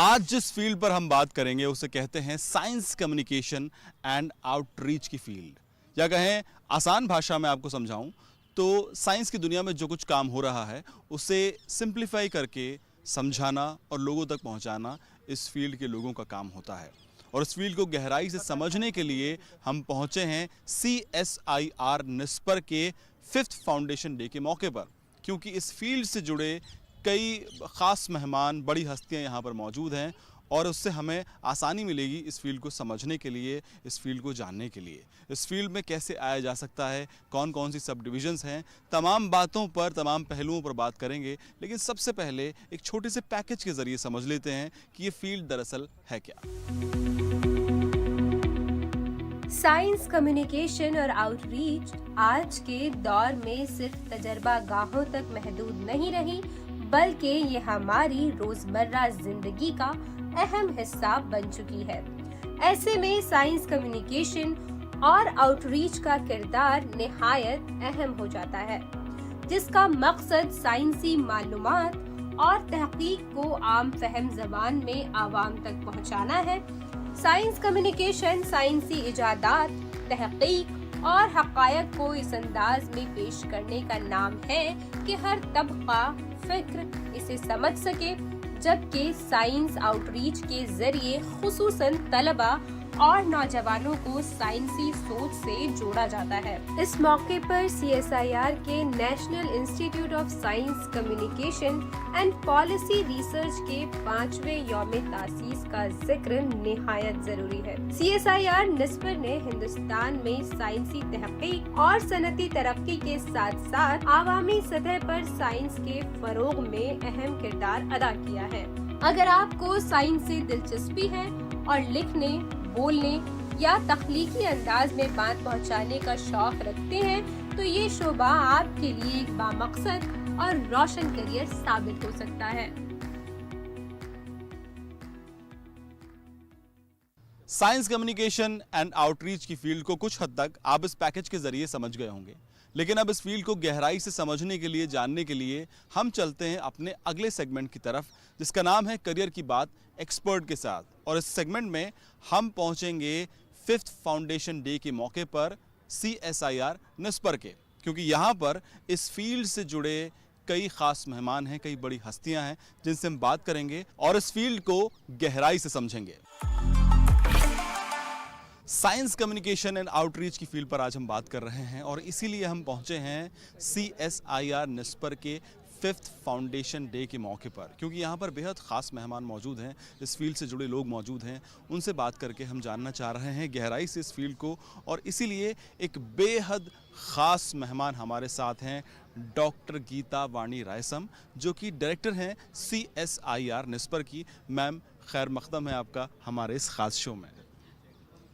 आज जिस फील्ड पर हम बात करेंगे उसे कहते हैं साइंस कम्युनिकेशन एंड आउटरीच की फील्ड, या कहें आसान भाषा में आपको समझाऊं तो साइंस की दुनिया में जो कुछ काम हो रहा है उसे सिंप्लीफाई करके समझाना और लोगों तक पहुंचाना इस फील्ड के लोगों का काम होता है। और इस फील्ड को गहराई से समझने के लिए हम पहुंचे हैं CSIR निस्पर के 5th फाउंडेशन डे के मौके पर, क्योंकि इस फील्ड से जुड़े कई ख़ास मेहमान, बड़ी हस्तियां यहाँ पर मौजूद हैं और उससे हमें आसानी मिलेगी इस फील्ड को समझने के लिए, इस फील्ड को जानने के लिए। इस फील्ड में कैसे आया जा सकता है, कौन कौन सी सब डिविजन्स हैं, तमाम बातों पर, तमाम पहलुओं पर बात करेंगे। लेकिन सबसे पहले एक छोटे से पैकेज के ज़रिए समझ लेते हैं कि ये फील्ड दरअसल है क्या। साइंस कम्युनिकेशन और आउटरीच आज के दौर में सिर्फ तजर्बा गाहों तक महदूद नहीं रही, बल्कि ये हमारी रोजमर्रा जिंदगी का अहम हिस्सा बन चुकी है। ऐसे में साइंस कम्युनिकेशन और आउटरीच का किरदार निहायत अहम हो जाता है, जिसका मकसद साइंसी मालूमात और तहकीक को आम फहम ज़बान में आवाम तक पहुंचाना है। साइंस कम्युनिकेशन साइंसी इजादात, तहकीक और हक़ायक़ को इस अंदाज में पेश करने का नाम है कि हर तबका फिक्र इसे समझ सके, जबकि साइंस आउटरीच के जरिए खुसूसन तलबा और नौजवानों को साइंसी सोच से जोड़ा जाता है। इस मौके पर CSIR के national institute of science communication and policy research के 5वें यौम तासीस का जिक्र निहायत जरूरी है। CSIR निस्पर ने हिंदुस्तान में साइंसी तहकीक और सनती तरक्की के साथ साथ आवामी सतह पर साइंस के फरोग में अहम किरदार अदा किया है। अगर आपको साइंस से दिलचस्पी है और लिखने, बोलने या तख्लीकी अंदाज में बात पहुंचाने का शौक रखते हैं तो ये शोबा आपके लिए एक बामकसद और रोशन करियर साबित हो सकता है। साइंस कम्युनिकेशन एंड आउटरीच की फील्ड को कुछ हद तक आप इस पैकेज के जरिए समझ गए होंगे, लेकिन अब इस फील्ड को गहराई से समझने के लिए, जानने के लिए हम चलते हैं अपने अगले सेगमेंट की तरफ, जिसका नाम है करियर की बात एक्सपर्ट के साथ। और इस सेगमेंट में हम पहुंचेंगे 5th फाउंडेशन डे के मौके पर CSIR निस्पर के, क्योंकि यहाँ पर इस फील्ड से जुड़े कई खास मेहमान हैं, कई बड़ी हस्तियां हैं जिनसे हम बात करेंगे और इस फील्ड को गहराई से समझेंगे। साइंस कम्युनिकेशन एंड आउटरीच की फील्ड पर आज हम बात कर रहे हैं और इसीलिए हम पहुंचे हैं CSIR निस्पर के 5th फाउंडेशन डे के मौके पर, क्योंकि यहाँ पर बेहद ख़ास मेहमान मौजूद हैं, इस फील्ड से जुड़े लोग मौजूद हैं। उनसे बात करके हम जानना चाह रहे हैं गहराई से इस फील्ड को, और इसीलिए एक बेहद ख़ास मेहमान हमारे साथ हैं, डॉक्टर गीता वाणी रायसम, जो कि डायरेक्टर हैं CSIR निस्पर की। मैम, खैर मकदम है आपका हमारे इस ख़ास शो में।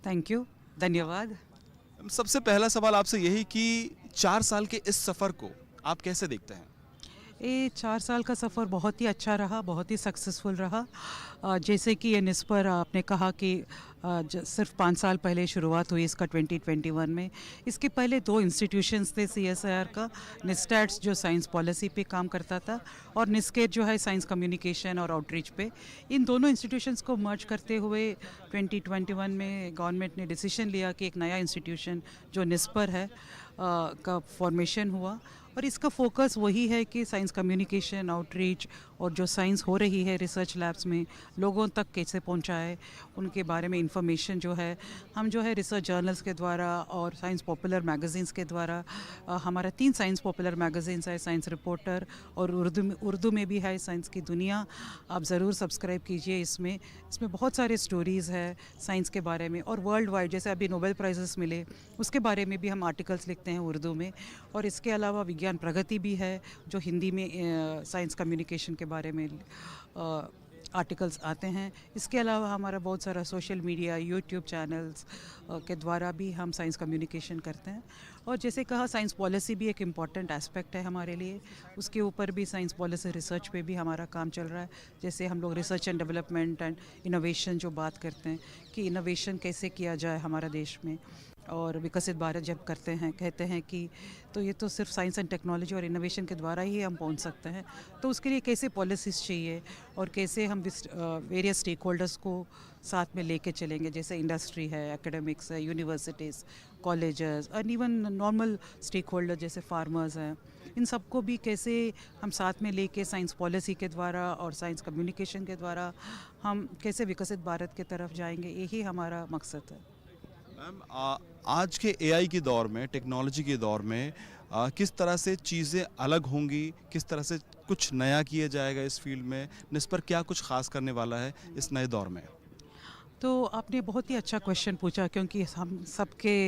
थैंक यू, धन्यवाद। सबसे पहला सवाल आपसे यही कि 4 साल के इस सफ़र को आप कैसे देखते हैं? ये 4 साल का सफ़र बहुत ही अच्छा रहा, बहुत ही सक्सेसफुल रहा। जैसे कि ये निस्पर आपने कहा कि सिर्फ 5 साल पहले शुरुआत हुई इसका 2021 में। इसके पहले 2 इंस्टीट्यूशंस थे CSIR का, निस्टैट्स जो साइंस पॉलिसी पे काम करता था और निस्केट जो है साइंस कम्युनिकेशन और आउटरीच पे। इन दोनों इंस्टीट्यूशंस को मर्ज करते हुए 2021 में गवर्नमेंट ने डिसीजन लिया कि एक नया इंस्टीट्यूशन जो निस्पर है का फॉर्मेशन हुआ। और इसका फोकस वही है कि साइंस कम्युनिकेशन, आउटरीच और जो साइंस हो रही है रिसर्च लैब्स में लोगों तक कैसे पहुंचाए, उनके बारे में इंफॉर्मेशन जो है हम जो है रिसर्च जर्नल्स के द्वारा और साइंस पॉपुलर मैगज़ीन्स के द्वारा, हमारा 3 साइंस पॉपुलर मैगज़ीन्स है, साइंस रिपोर्टर और उर्दू में भी है साइंस की दुनिया। आप ज़रूर सब्सक्राइब कीजिए। इसमें बहुत सारे स्टोरीज़ है साइंस के बारे में, और वर्ल्ड वाइड जैसे अभी नोबेल प्राइजेस मिले उसके बारे में भी हम आर्टिकल्स लिखते हैं उर्दू में। और इसके अलावा विज्ञान प्रगति भी है जो हिंदी में साइंस कम्युनिकेशन के बारे में आर्टिकल्स आते हैं। इसके अलावा हमारा बहुत सारा सोशल मीडिया, यूट्यूब चैनल्स के द्वारा भी हम साइंस कम्युनिकेशन करते हैं। और जैसे कहा साइंस पॉलिसी भी एक इम्पॉर्टेंट एस्पेक्ट है हमारे लिए, उसके ऊपर भी साइंस पॉलिसी रिसर्च पे भी हमारा काम चल रहा है। जैसे हम लोग research and development and innovation जो बात करते हैं कि इनोवेशन कैसे किया जाए हमारा देश में, और विकसित भारत जब करते हैं कहते हैं कि तो ये तो सिर्फ साइंस एंड टेक्नोलॉजी और इनोवेशन के द्वारा ही हम पहुंच सकते हैं। तो उसके लिए कैसे पॉलिसीज़ चाहिए और कैसे हम वेरियस स्टेक होल्डर्स को साथ में लेके चलेंगे, जैसे इंडस्ट्री है, एकेडमिक्स है, यूनिवर्सिटीज़, कॉलेजेस और इवन नॉर्मल स्टेक होल्डर जैसे फार्मर्स हैं, इन सबको भी कैसे हम साथ में लेके साइंस पॉलिसी के द्वारा और साइंस कम्युनिकेशन के द्वारा हम कैसे विकसित भारत की तरफ जाएंगे, यही हमारा मकसद है। मैम, आज के एआई के दौर में, टेक्नोलॉजी के दौर में किस तरह से चीज़ें अलग होंगी, किस तरह से कुछ नया किया जाएगा इस फील्ड में, निस्पर क्या कुछ खास करने वाला है इस नए दौर में? तो आपने बहुत ही अच्छा क्वेश्चन पूछा, क्योंकि हम सबके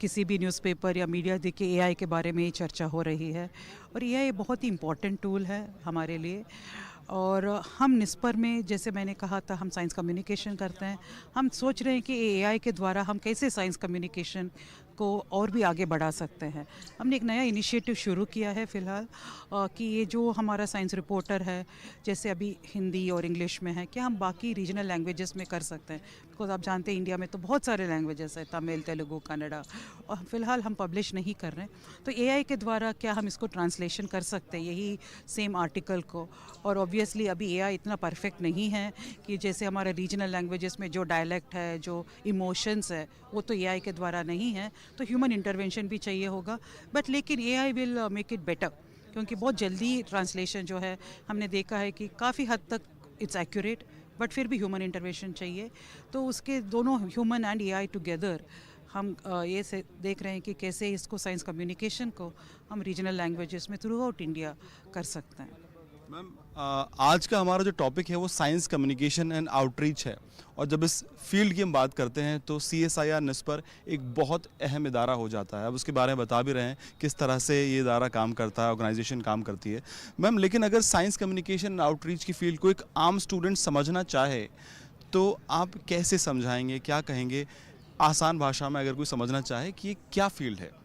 किसी भी न्यूज़पेपर या मीडिया देखे एआई के बारे में ही चर्चा हो रही है, और एआई बहुत ही इम्पॉर्टेंट टूल है हमारे लिए। और हम निस्पर में, जैसे मैंने कहा था, हम साइंस कम्युनिकेशन करते हैं। हम सोच रहे हैं कि एआई के द्वारा हम कैसे साइंस कम्युनिकेशन को और भी आगे बढ़ा सकते हैं। हमने एक नया इनिशिएटिव शुरू किया है फ़िलहाल कि ये जो हमारा साइंस रिपोर्टर है, जैसे अभी हिंदी और इंग्लिश में है, क्या हम बाकी रीजनल लैंग्वेजेस में कर सकते हैं? बिकॉज आप जानते हैं इंडिया में तो बहुत सारे लैंग्वेजेस हैं, तमिल, तेलुगु, कन्नड़ा, और फ़िलहाल हम पब्लिश नहीं कर रहे हैं। तो एआई के द्वारा क्या हम इसको ट्रांसलेशन कर सकते हैं, यही सेम आर्टिकल को? और ऑब्वियसली अभी एआई इतना परफेक्ट नहीं है कि जैसे हमारे रीजनल लैंग्वेजेस में जो डायलेक्ट है, जो इमोशंस है, वो तो एआई के द्वारा नहीं है, तो ह्यूमन इंटरवेंशन भी चाहिए होगा। बट लेकिन AI will make it better, क्योंकि बहुत जल्दी ट्रांसलेशन जो है हमने देखा है कि काफ़ी हद तक इट्स एक्यूरेट, बट फिर भी ह्यूमन इंटरवेंशन चाहिए। तो उसके दोनों, ह्यूमन एंड एआई टुगेदर, हम ये से देख रहे हैं कि कैसे इसको साइंस कम्युनिकेशन को हम रीजनल लैंग्वेजेस में थ्रू आउट इंडिया कर सकते हैं। मैम, आज का हमारा जो टॉपिक है वो साइंस कम्युनिकेशन एंड आउटरीच है, और जब इस फील्ड की हम बात करते हैं तो CSIR निस्पर एक बहुत अहम इदारा हो जाता है। अब उसके बारे में बता भी रहे हैं किस तरह से ये इदारा काम करता है, ऑर्गेनाइजेशन काम करती है। मैम, लेकिन अगर साइंस कम्युनिकेशन एंड आउटरीच की फील्ड को एक आम स्टूडेंट समझना चाहे तो आप कैसे समझाएंगे, क्या कहेंगे आसान भाषा में, अगर कोई समझना चाहे कि ये क्या फील्ड है?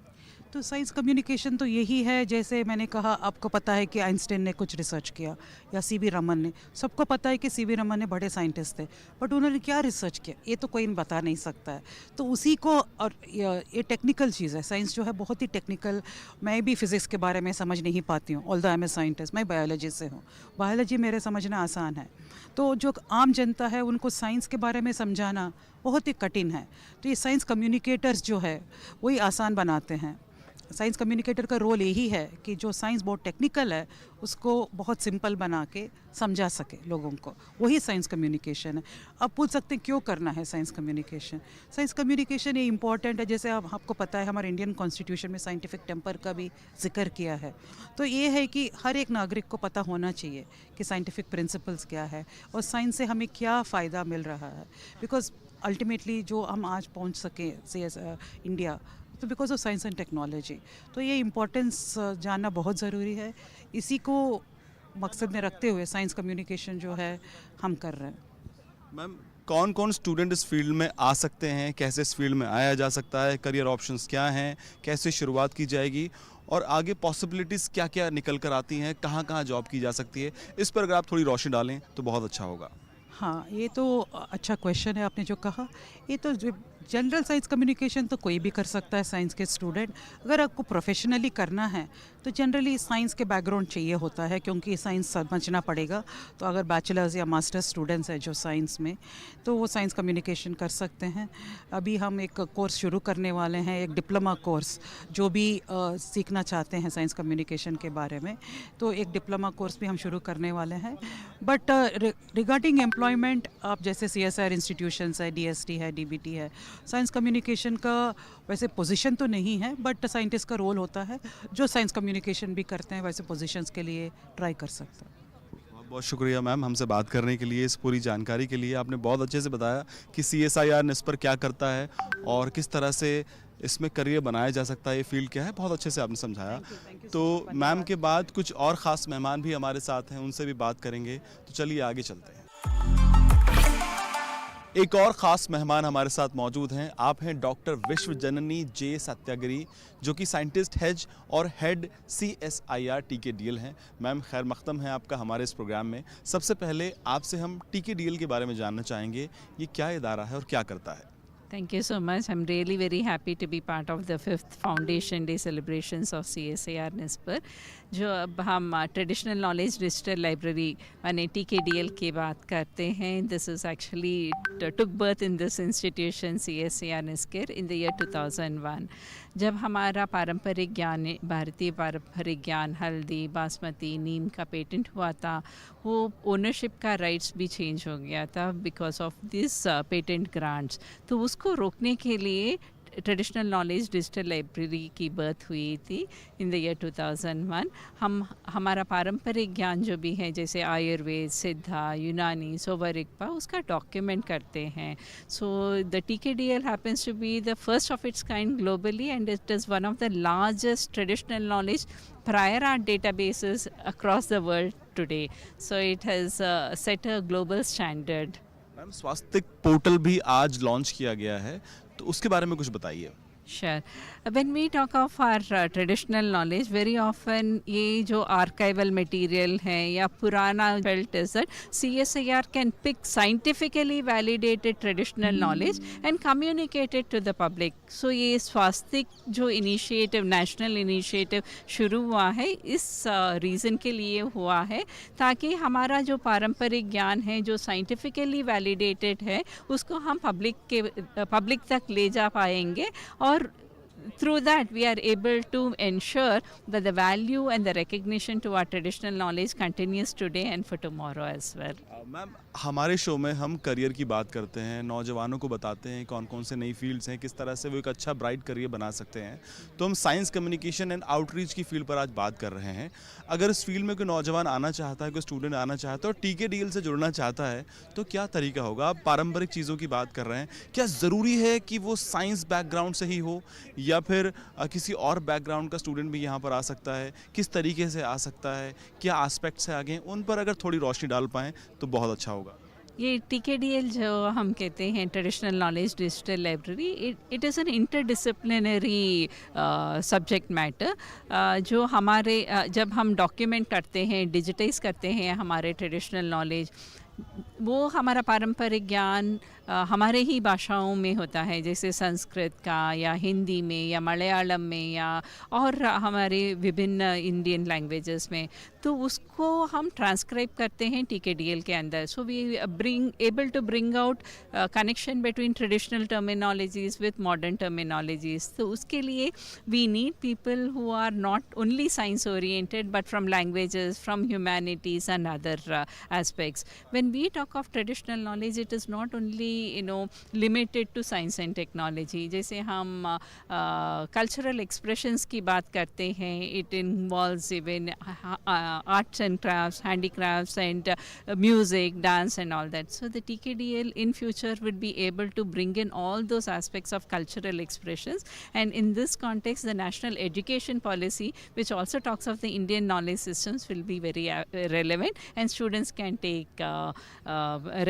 तो साइंस कम्युनिकेशन तो यही है, जैसे मैंने कहा, आपको पता है कि आइंस्टाइन ने कुछ रिसर्च किया या सीवी रमन ने, सबको पता है कि सीवी रमन ने बड़े साइंटिस्ट थे, बट उन्होंने क्या रिसर्च किया ये तो कोई बता नहीं सकता है। तो उसी को, और ये टेक्निकल चीज़ है, साइंस जो है बहुत ही टेक्निकल। मैं भी फिज़िक्स के बारे में समझ नहीं पाती हूँ, although I am a scientist, मैं बायोलॉजी से हूँ, बायोलॉजी मेरे समझना आसान है। तो जो आम जनता है उनको साइंस के बारे में समझाना बहुत ही कठिन है। तो ये साइंस कम्युनिकेटर्स जो है वही आसान बनाते हैं। साइंस कम्युनिकेटर का रोल यही है कि जो साइंस बहुत टेक्निकल है उसको बहुत सिंपल बना के समझा सके लोगों को, वही साइंस कम्युनिकेशन है। अब पूछ सकते हैं क्यों करना है साइंस कम्युनिकेशन? साइंस कम्युनिकेशन ये इम्पॉर्टेंट है, जैसे आपको पता है हमारे इंडियन कॉन्स्टिट्यूशन में साइंटिफिक टेम्पर का भी जिक्र किया है। तो ये है कि हर एक नागरिक को पता होना चाहिए कि साइंटिफिक प्रिंसिपल्स क्या है और साइंस से हमें क्या फ़ायदा मिल रहा है। बिकॉज अल्टीमेटली जो हम आज पहुँच सकें इंडिया, तो because of science and technology. तो ये इम्पोर्टेंस जानना बहुत ज़रूरी है। इसी को मकसद में रखते हुए साइंस कम्युनिकेशन जो है हम कर रहे हैं। मैम, कौन कौन स्टूडेंट इस फील्ड में आ सकते हैं, कैसे इस फील्ड में आया जा सकता है, करियर ऑप्शंस क्या हैं, कैसे शुरुआत की जाएगी और आगे पॉसिबिलिटीज़ क्या क्या निकल कर आती हैं, कहाँ कहाँ जॉब की जा सकती है, इस पर अगर आप थोड़ी रोशनी डालें तो बहुत अच्छा होगा। हाँ, ये तो अच्छा क्वेश्चन है आपने जो कहा। ये तो जनरल साइंस कम्युनिकेशन तो कोई भी कर सकता है साइंस के स्टूडेंट। अगर आपको प्रोफेशनली करना है तो जनरली साइंस के बैकग्राउंड चाहिए होता है, क्योंकि साइंस समझना पड़ेगा। तो अगर बैचलर्स या मास्टर्स स्टूडेंट्स हैं जो साइंस में, तो वो साइंस कम्युनिकेशन कर सकते हैं। अभी हम एक कोर्स शुरू करने वाले हैं, एक डिप्लोमा कोर्स, जो भी सीखना चाहते हैं साइंस कम्युनिकेशन के बारे में, तो एक डिप्लोमा कोर्स भी हम शुरू करने वाले हैं। बट रिगार्डिंग एम्प्लॉयमेंट, आप जैसे CSIR इंस्टीट्यूशंस है, DST है, DBT है, साइंस कम्युनिकेशन का वैसे पोजीशन तो नहीं है, बट साइंटिस्ट का रोल होता है। जो साइंस कम्युनिकेशन भी करते हैं वैसे पोजीशंस के लिए ट्राई कर सकते हैं। बहुत बहुत शुक्रिया मैम हमसे बात करने के लिए, इस पूरी जानकारी के लिए। आपने बहुत अच्छे से बताया कि CSIR निस्पर क्या करता है और किस तरह से इसमें करियर बनाया जा सकता है, ये फील्ड क्या है, बहुत अच्छे से आपने समझाया। तो मैम के बाद कुछ और ख़ास मेहमान भी हमारे साथ हैं, उनसे भी बात करेंगे। तो चलिए आगे चलते हैं। एक और ख़ास मेहमान हमारे साथ मौजूद हैं। आप हैं डॉक्टर विश्व जननी जे सत्याग्री, जो कि साइंटिस्ट हेज और हेड CSIR TKDL हैं। मैम खैर मक़दम है आपका हमारे इस प्रोग्राम में। सबसे पहले आपसे हम TKDL के बारे में जानना चाहेंगे, ये क्या इदारा है और क्या करता है? Thank you so much. I'm really very happy to be part of the 5th Foundation Day celebrations of CSIR NISPER. जो अब हम ट्रेडिशनल नॉलेज डिजिटल लाइब्रेरी यानी TKDL की बात करते हैं, this is actually took birth in this institution CSIR NISPER in the year 2001। जब हमारा पारंपरिक ज्ञान, भारतीय पारंपरिक ज्ञान, हल्दी, बासमती, नीम का पेटेंट हुआ था, वो ओनरशिप का राइट्स भी चेंज हो गया था because of this patent grants. तो उसको रोकने के लिए ट्रेडिशनल नॉलेज डिजिटल लाइब्रेरी की बर्थ हुई थी इन द ईयर 2001। हमारा पारंपरिक ज्ञान जो भी है, जैसे आयुर्वेद, सिद्धा, यूनानी, सोवरिकपा, उसका डॉक्यूमेंट करते हैं। So the TKDL happens to be the first of its kind globally and it is one of the largest traditional knowledge prior art databases across the world today. So it has set a global standard. Ma'am स्वास्थ्य portal भी आज launch किया गया है, तो उसके बारे में कुछ बताइए। Sure. When we talk of our traditional knowledge, very often ये जो archival material है या पुराना felt is that CSIR can pick scientifically validated traditional knowledge and communicate it to the public. So ये स्वास्थ्य जो initiative, national initiative शुरू हुआ है, इस reason के लिए हुआ है ताकि हमारा जो पारंपरिक ज्ञान है, जो scientifically validated है, उसको हम public तक ले जा पाएंगे और through that we are able to ensure that the value and the recognition to our traditional knowledge continues today and for tomorrow as well. Ma'am हमारे शो में हम करियर की बात करते हैं, नौजवानों को बताते हैं कौन कौन से नई फील्ड्स हैं, किस तरह से वो एक अच्छा ब्राइट करियर बना सकते हैं। तो हम साइंस कम्युनिकेशन एंड आउटरीच की फील्ड पर आज बात कर रहे हैं। अगर इस फील्ड में कोई नौजवान आना चाहता है, कोई स्टूडेंट आना चाहता है और TKDL से जुड़ना चाहता है, तो क्या तरीका होगा? आप पारंपरिक चीज़ों की बात कर रहे हैं, क्या ज़रूरी है कि वो साइंस बैकग्राउंड से ही हो या फिर किसी और बैकग्राउंड का स्टूडेंट भी यहाँ पर आ सकता है? किस तरीके से आ सकता है? क्या एस्पेक्ट्स है आगे, उन पर अगर थोड़ी रोशनी डाल पाएँ तो बहुत अच्छा होगा। ये TKDL जो हम कहते हैं traditional knowledge digital library, it is an interdisciplinary subject matter जो हमारे जब हम डॉक्यूमेंट करते हैं, डिजिटाइज करते हैं हमारे ट्रेडिशनल नॉलेज, वो हमारा पारंपरिक ज्ञान हमारे ही भाषाओं में होता है, जैसे संस्कृत का या हिंदी में या मलयालम में या और हमारे विभिन्न इंडियन लैंग्वेजेस में, तो उसको हम ट्रांसक्राइब करते हैं TKDL के अंदर। So we able to bring out connection between traditional terminologies with modern terminologies. तो उसके लिए we need people who are not only science oriented but from languages, from humanities and other aspects. When we talk of traditional knowledge, it is not only limited to science and technology. जैसे हम cultural expressions की बात करते हैं, it involves even arts and crafts, handicrafts and music, dance and all that. So the TKDL in future would be able to bring in all those aspects of cultural expressions, and in this context the national education policy, which also talks of the Indian knowledge systems, will be very relevant, and students can take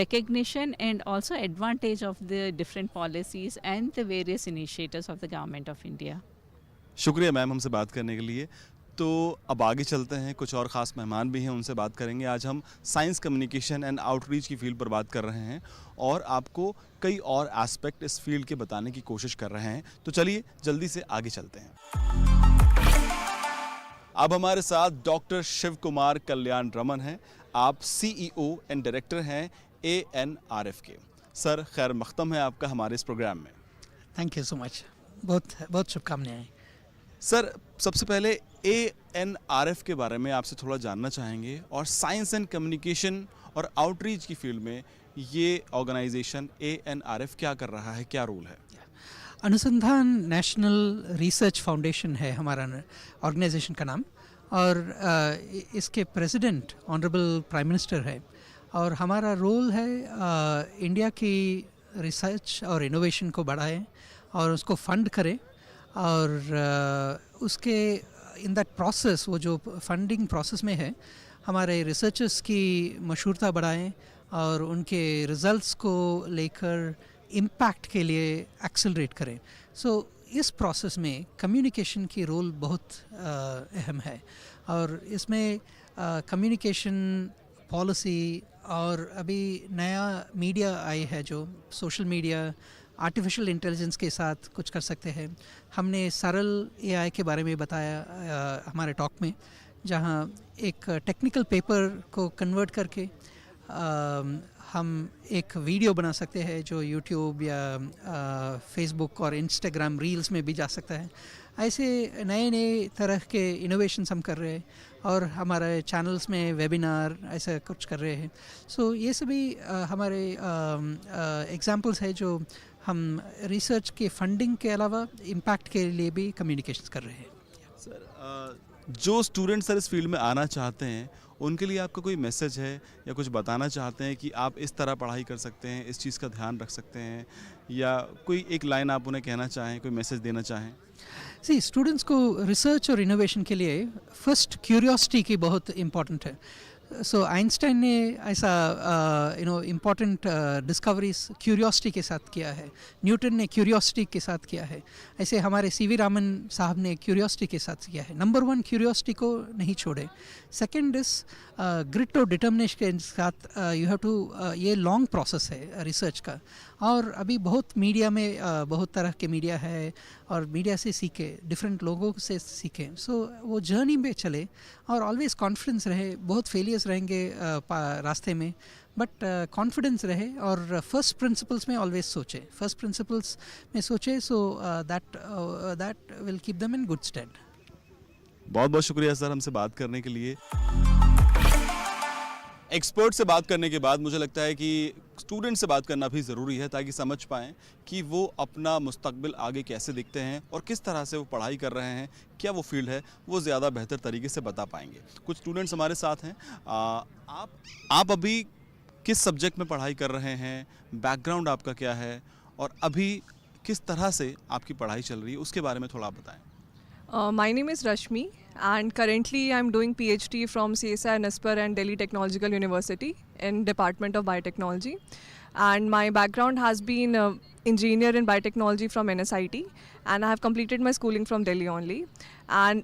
recognition and also advantage of the different policies and the various initiatives of the government of India. शुक्रिया ma'am हमसे बात करने के लिए। तो अब आगे चलते हैं, कुछ और ख़ास मेहमान भी हैं, उनसे बात करेंगे। आज हम साइंस कम्युनिकेशन एंड आउटरीच की फील्ड पर बात कर रहे हैं और आपको कई और एस्पेक्ट इस फील्ड के बताने की कोशिश कर रहे हैं। तो चलिए जल्दी से आगे चलते हैं। अब हमारे साथ डॉक्टर शिव कुमार कल्याण रमन हैं। आप CEO एंड डायरेक्टर हैं ANRF के। सर खैर मक़दम है आपका हमारे इस प्रोग्राम में। थैंक यू सो मच, बहुत शुभकामनाएं। सर सबसे पहले ANRF के बारे में आपसे थोड़ा जानना चाहेंगे और साइंस एंड कम्युनिकेशन और आउटरीच की फील्ड में ये ऑर्गेनाइजेशन ANRF क्या कर रहा है, क्या रोल है? अनुसंधान नेशनल रिसर्च फाउंडेशन है हमारा ऑर्गेनाइजेशन का नाम, और इसके प्रेसिडेंट ऑनरेबल प्राइम मिनिस्टर है, और हमारा रोल है इंडिया की रिसर्च और इनोवेशन को बढ़ाएं और उसको फंड करें, और उसके इन दैट प्रोसेस, वो जो फंडिंग प्रोसेस में है, हमारे रिसर्चर्स की मशहूरता बढ़ाएं और उनके रिजल्ट्स को लेकर इम्पैक्ट के लिए एक्सेलरेट करें. सो इस प्रोसेस में कम्युनिकेशन की रोल बहुत अहम है, और इसमें कम्युनिकेशन पॉलिसी और अभी नया मीडिया आई है जो सोशल मीडिया, आर्टिफिशियल इंटेलिजेंस के साथ कुछ कर सकते हैं. हमने सरल एआई के बारे में बताया हमारे टॉक में, जहां एक टेक्निकल पेपर को कन्वर्ट करके हम एक वीडियो बना सकते हैं जो यूट्यूब या फेसबुक और इंस्टाग्राम रील्स में भी जा सकता है. ऐसे नए नए तरह के इनोवेशंस हम कर रहे हैं, और हमारे चैनल्स में वेबिनार ऐसा कुछ कर रहे हैं. सो ये सभी हमारे एग्जांपल्स है जो हम रिसर्च के फंडिंग के अलावा इम्पैक्ट के लिए भी कम्युनिकेशन कर रहे हैं. सर, जो स्टूडेंट सर इस फील्ड में आना चाहते हैं उनके लिए आपका कोई मैसेज है या कुछ बताना चाहते हैं कि आप इस तरह पढ़ाई कर सकते हैं, इस चीज़ का ध्यान रख सकते हैं, या कोई एक लाइन आप उन्हें कहना चाहें, कोई मैसेज देना चाहें? सी, स्टूडेंट्स को रिसर्च और इनोवेशन के लिए फर्स्ट क्यूरियोसिटी की बहुत इम्पॉर्टेंट है. सो आइंस्टाइन ने ऐसा इम्पॉर्टेंट डिस्कवरीज क्यूरियोसिटी के साथ किया है. न्यूटन ने क्यूरियोसिटी के साथ किया है. ऐसे हमारे सीवी रामन साहब ने क्यूरियोसिटी के साथ किया है. नंबर 1, क्यूरियोसिटी को नहीं छोड़े. सेकंड इज ग्रिट और डिटर्मिनेशन के साथ यू हैव टू, ये लॉन्ग प्रोसेस है रिसर्च का, और अभी बहुत मीडिया में बहुत तरह के मीडिया है, और मीडिया से सीखे, डिफरेंट लोगों से सीखें. सो वो जर्नी में चले, और ऑलवेज कॉन्फिडेंस रहे. बहुत फेलियर्स रहेंगे रास्ते में, बट कॉन्फिडेंस रहे, और फर्स्ट प्रिंसिपल्स में ऑलवेज सोचे. फर्स्ट प्रिंसिपल्स में सोचे, so that will keep them in good stand. बहुत बहुत शुक्रिया सर हमसे बात करने के लिए. एक्सपर्ट से बात करने के बाद मुझे लगता है कि स्टूडेंट से बात करना भी ज़रूरी है, ताकि समझ पाएँ कि वो अपना मुस्तकबिल आगे कैसे देखते हैं और किस तरह से वो पढ़ाई कर रहे हैं, क्या वो फील्ड है, वो ज़्यादा बेहतर तरीके से बता पाएंगे. कुछ स्टूडेंट्स हमारे साथ हैं. आप अभी किस सब्जेक्ट में पढ़ाई कर रहे हैं, बैकग्राउंड आपका क्या है, और अभी किस तरह से आपकी पढ़ाई चल रही है, उसके बारे में थोड़ा आप बताएँ. My name is Rashmi, and currently I'm doing PhD from CSIR NISPER and Delhi Technological University in Department of Biotechnology. And my background has been engineer in biotechnology from NSIT, and I have completed my schooling from Delhi only. And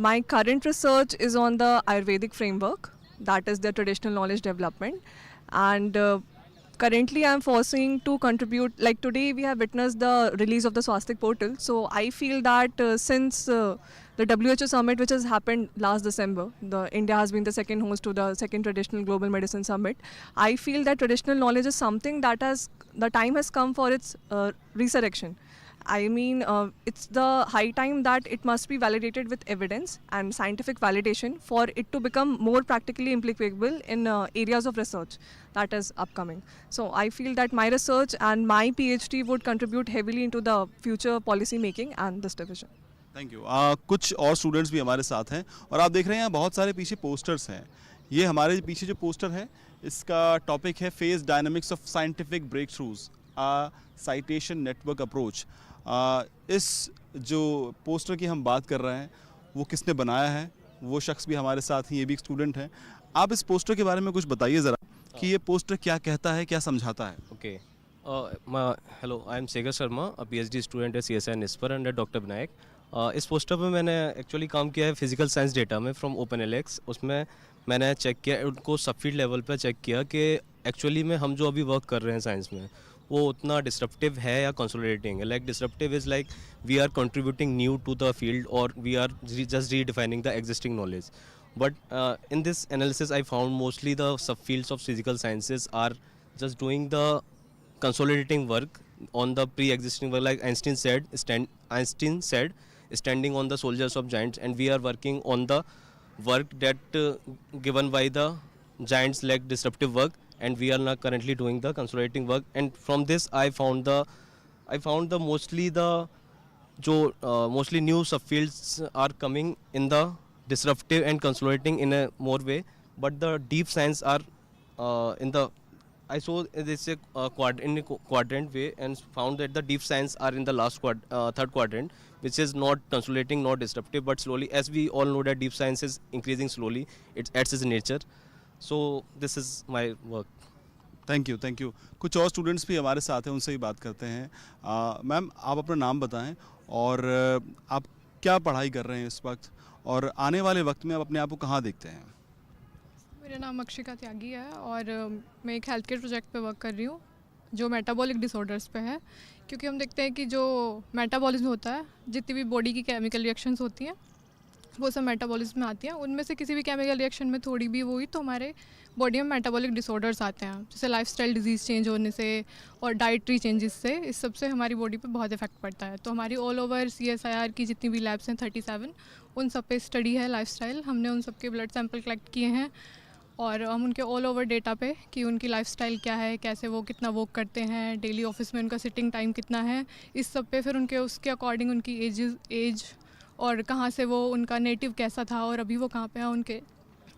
my current research is on the Ayurvedic framework, that is the traditional knowledge development. And currently I'm forcing to contribute, like today we have witnessed the release of the Swastik portal. So I feel that since the WHO summit which has happened last December, India has been the second host to the second traditional global medicine summit. I feel that traditional knowledge is something that the time has come for its resurrection. I mean, it's the high time that it must be validated with evidence and scientific validation for it to become more practically applicable in areas of research that is upcoming. So I feel that my research and my PhD would contribute heavily into the future policy making and this division. Thank you. कुछ और students भी हमारे साथ हैं, और आप देख रहे हैं यहाँ बहुत सारे पीछे पोस्टर्स हैं. ये हमारे पीछे जो पोस्टर है, इसका टॉपिक है phase dynamics of scientific breakthroughs, citation network approach. इस जो पोस्टर की हम बात कर रहे हैं, वो किसने बनाया है, वो शख्स भी हमारे साथ ही, ये भी एक स्टूडेंट हैं. आप इस पोस्टर के बारे में कुछ बताइए ज़रा कि ये पोस्टर क्या कहता है, क्या समझाता है. Okay. Hello, I am Segar Sharma, a PhD student at CSIR NISPER under Dr. Vinayak. इस पोस्टर पे मैंने एक्चुअली काम किया है फिजिकल साइंस डेटा में फ्रॉम OpenLX. उसमें मैंने चेक किया, उनको सबफील्ड लेवल पे चेक किया कि एक्चुअली में हम जो अभी वर्क कर रहे हैं साइंस में, वो उतना डिस्रप्टिव है या कंसोलिडेटिंग है. Like disruptive is like we are contributing new to the field और we are just redefining the existing knowledge. But in this analysis, I found mostly the subfields of physical sciences are just doing the consolidating work on the pre-existing work. Like Einstein said, standing on the shoulders of giants, and we are working on the work that given by the giants like disruptive work, and we are now currently doing the consolidating work. And from this, I found the mostly new subfields are coming in the disruptive and consolidating in a more way, but the deep science are in the, I saw this in a quadrant way, and found that the deep science are in the last third quadrant, which is not consolidating, not disruptive, but slowly, as we all know that deep science is increasing slowly, it's its nature. So this is my work. Thank you. कुछ और students भी हमारे साथ हैं, उनसे ही बात करते हैं। मैम, आप अपना नाम बताएं और आप क्या पढ़ाई कर रहे हैं इस वक्त, और आने वाले वक्त में आप अपने आप को कहाँ देखते हैं? मेरा नाम अक्षिका त्यागी है और मैं एक हेल्थ केयर प्रोजेक्ट पे वर्क कर रही हूँ जो मेटाबॉलिक डिसऑर्डर्स पे है, क्योंकि हम देखते हैं कि जो मेटाबॉलिज्म होता है, जितनी भी बॉडी की केमिकल रिएक्शंस होती हैं वो सब मेटाबॉलिज्म में आती हैं। उनमें से किसी भी केमिकल रिएक्शन में थोड़ी भी वो हुई तो हमारे बॉडी में मेटाबॉलिक डिसऑर्डर्स आते हैं, जैसे लाइफस्टाइल डिजीज़ चेंज होने से और डाइटरी चेंजेस से। इस सब से हमारी बॉडी पे बहुत इफेक्ट पड़ता है। तो हमारी ऑल ओवर CSIR की जितनी भी लैब्स हैं 37, उन सब पे स्टडी है लाइफस्टाइल। हमने उन सब के ब्लड सैंपल कलेक्ट किए हैं और हम उनके ऑल ओवर डेटा पे कि उनकी लाइफस्टाइल क्या है, कैसे वो कितना वर्क करते हैं, डेली ऑफिस में उनका सिटिंग टाइम कितना है, इस सब पे फिर उनके उसके अकॉर्डिंग उनकी एज और कहाँ से वो, उनका नेटिव कैसा था और अभी वो कहाँ पे हैं। उनके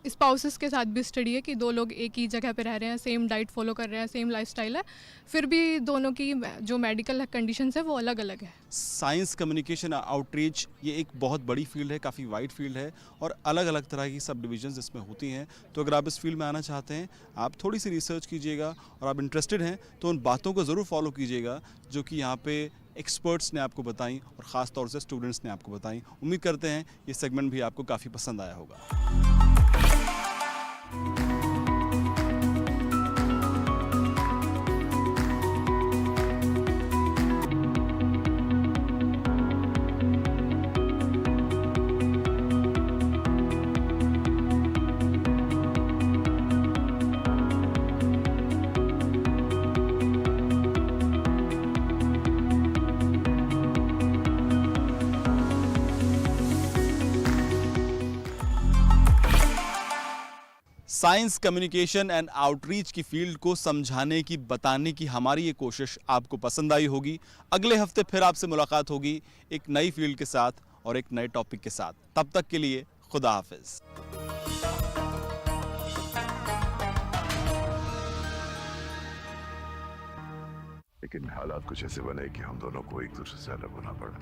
स्पाउसेस के साथ भी स्टडी है कि दो लोग एक ही जगह पे रह रहे हैं, सेम डाइट फॉलो कर रहे हैं, सेम लाइफस्टाइल है, फिर भी दोनों की जो मेडिकल कंडीशंस है वो अलग अलग है। साइंस कम्युनिकेशन आउटरीच ये एक बहुत बड़ी फील्ड है, काफ़ी वाइड फील्ड है और अलग अलग तरह की सब डिविजन्स इसमें होती हैं। तो अगर आप इस फील्ड में आना चाहते हैं, आप थोड़ी सी रिसर्च कीजिएगा और आप इंटरेस्टेड हैं तो उन बातों को ज़रूर फॉलो कीजिएगा जो कि यहाँ पे एक्सपर्ट्स ने आपको बताई और ख़ास तौर से स्टूडेंट्स ने आपको बताई। उम्मीद करते हैं ये सेगमेंट भी आपको काफ़ी पसंद आया होगा। साइंस कम्युनिकेशन एंड आउटरीच की फील्ड को समझाने की, बताने की हमारी ये कोशिश आपको पसंद आई होगी। अगले हफ्ते फिर आपसे मुलाकात होगी एक नई फील्ड के साथ और एक नए टॉपिक के साथ। तब तक के लिए खुदा हाफिज। लेकिन हालात कुछ ऐसे बने कि हम दोनों को एक दूसरे से अलग होना पड़ा।